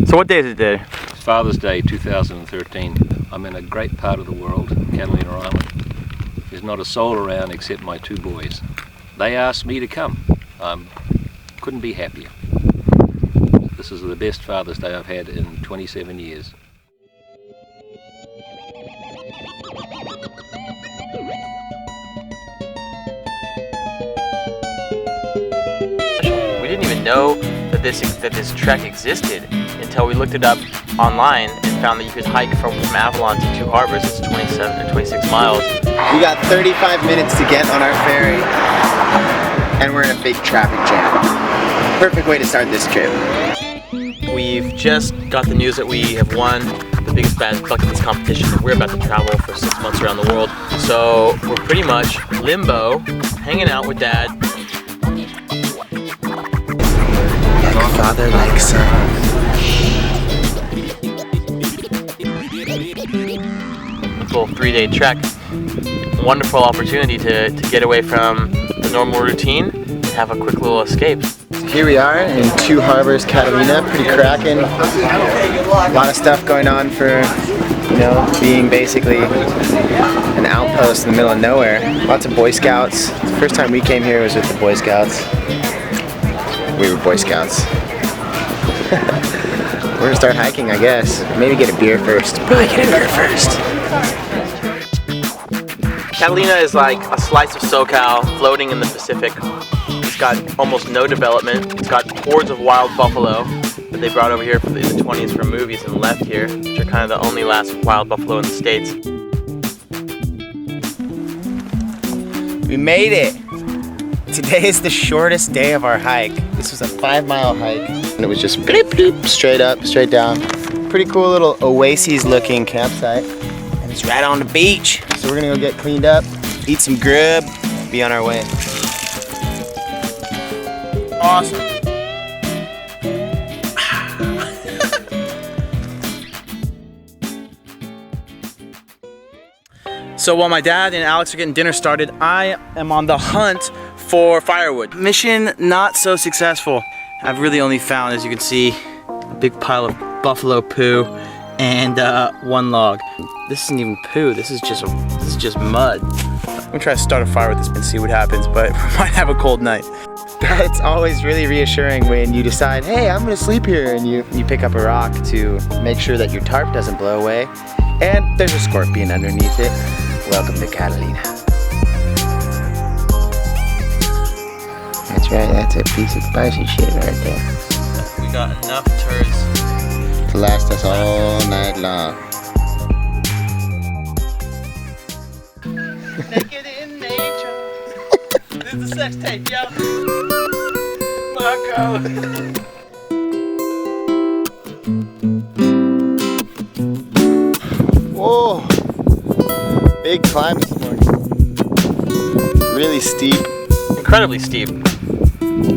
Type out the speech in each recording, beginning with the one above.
So what day is it today? It's Father's Day 2013. I'm in a great part of the world, Catalina Island. There's not a soul around except my two boys. They asked me to come. Couldn't be happier. This is the best Father's Day I've had in 27 years. We didn't even know that this trek existed until we looked it up online and found that you could hike from Avalon to Two Harbors. It's 27 or 26 miles. We got 35 minutes to get on our ferry, and we're in a big traffic jam. Perfect way to start this trip. We've just got the news that we have won the biggest bucket list competition. We're about to travel for 6 months around the world. So we're pretty much limbo, hanging out with Dad. Like father, like son. Full 3-day trek. Wonderful opportunity to get away from the normal routine and have a quick little escape. Here we are in Two Harbors, Catalina, pretty cracking. A lot of stuff going on for, you know, being basically an outpost in the middle of nowhere. Lots of Boy Scouts. The first time we came here was with the Boy Scouts. We were Boy Scouts. We're gonna start hiking, I guess. Maybe get a beer first. Probably get a beer first. Catalina is like a slice of SoCal floating in the Pacific. It's got almost no development. It's got hordes of wild buffalo that they brought over here in the 20s from movies and left here, which are kind of the only last wild buffalo in the States. We made it! Today is the shortest day of our hike. This was a 5-mile hike, and it was just bloop, bloop, straight up, straight down. Pretty cool little oasis-looking campsite, and it's right on the beach. So we're gonna go get cleaned up, eat some grub, be on our way. Awesome. So while my dad and Alex are getting dinner started, I am on the hunt for firewood. Mission not so successful. I've really only found, as you can see, a big pile of buffalo poo and one log. This isn't even poo. This is just mud. I'm gonna try to start a fire with this and see what happens, but we might have a cold night. It's always really reassuring when you decide, hey, I'm gonna sleep here, and you pick up a rock to make sure that your tarp doesn't blow away, and there's a scorpion underneath it. Welcome to Catalina. That's right, that's a piece of spicy shit right there. We got enough turds to last us all night long. Naked in nature. This is the sex tape, yo. Marco. Whoa. Big climb this morning. Really steep. Incredibly steep.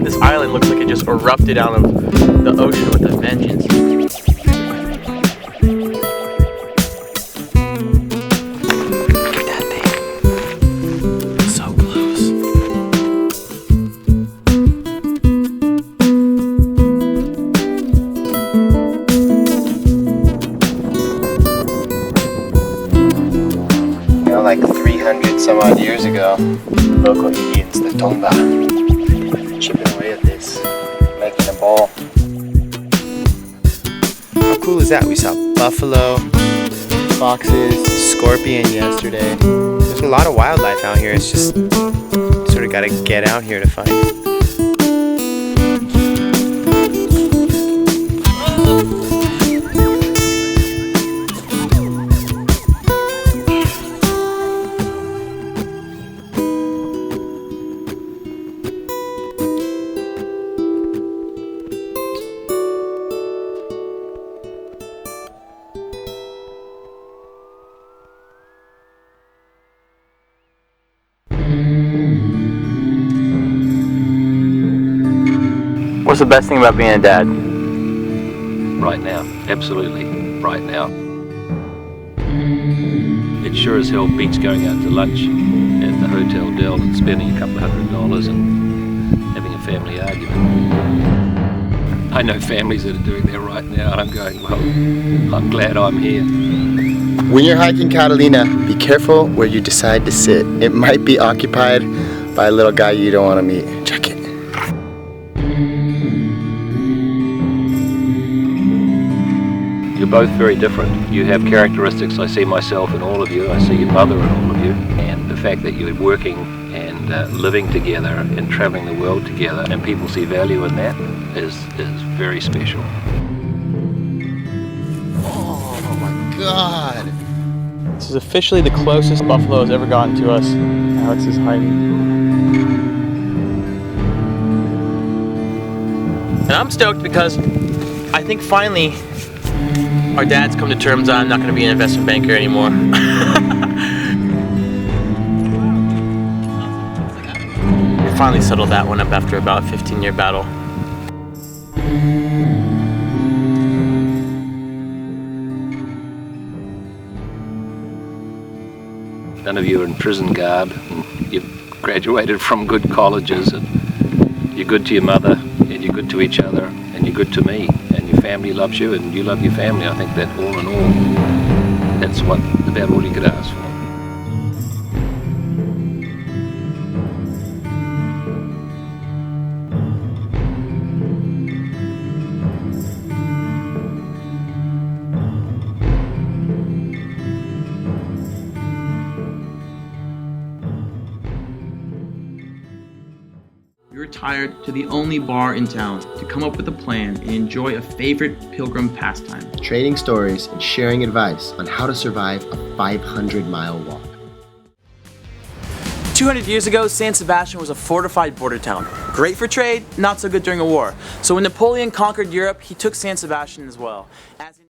This island looks like it just erupted out of the ocean with a vengeance. Look at that thing. So close. You know, like 300 some odd years ago, local Indians, the Tonga, chipping away at this, making a ball. How cool is that? We saw buffalo, foxes, scorpion yesterday. There's a lot of wildlife out here. It's just sort of got to get out here to find it. What's the best thing about being a dad? Right now, absolutely, right now. It sure as hell beats going out to lunch at the Hotel Del and spending a couple of $100 and having a family argument. I know families that are doing that right now, and I'm going, well, I'm glad I'm here. When you're hiking Catalina, be careful where you decide to sit. It might be occupied by a little guy you don't want to meet. Check it. You're both very different. You have characteristics. I see myself in all of you. I see your mother in all of you. And the fact that you're working and living together and traveling the world together, and people see value in that, is very special. Oh my God. This is officially the closest buffalo has ever gotten to us. Alex is hiding. And I'm stoked because I think finally our dad's come to terms on I'm not going to be an investment banker anymore. We finally settled that one up after about a 15-year battle. None of you are in prison garb, and you've graduated from good colleges, and you're good to your mother, and you're good to each other, and you're good to me, and your family loves you, and you love your family. I think that all in all, that's about all you could ask for. We retired to the only bar in town to come up with a plan and enjoy a favorite pilgrim pastime. Trading stories and sharing advice on how to survive a 500-mile walk. 200 years ago, San Sebastian was a fortified border town. Great for trade, not so good during a war. So when Napoleon conquered Europe, he took San Sebastian as well.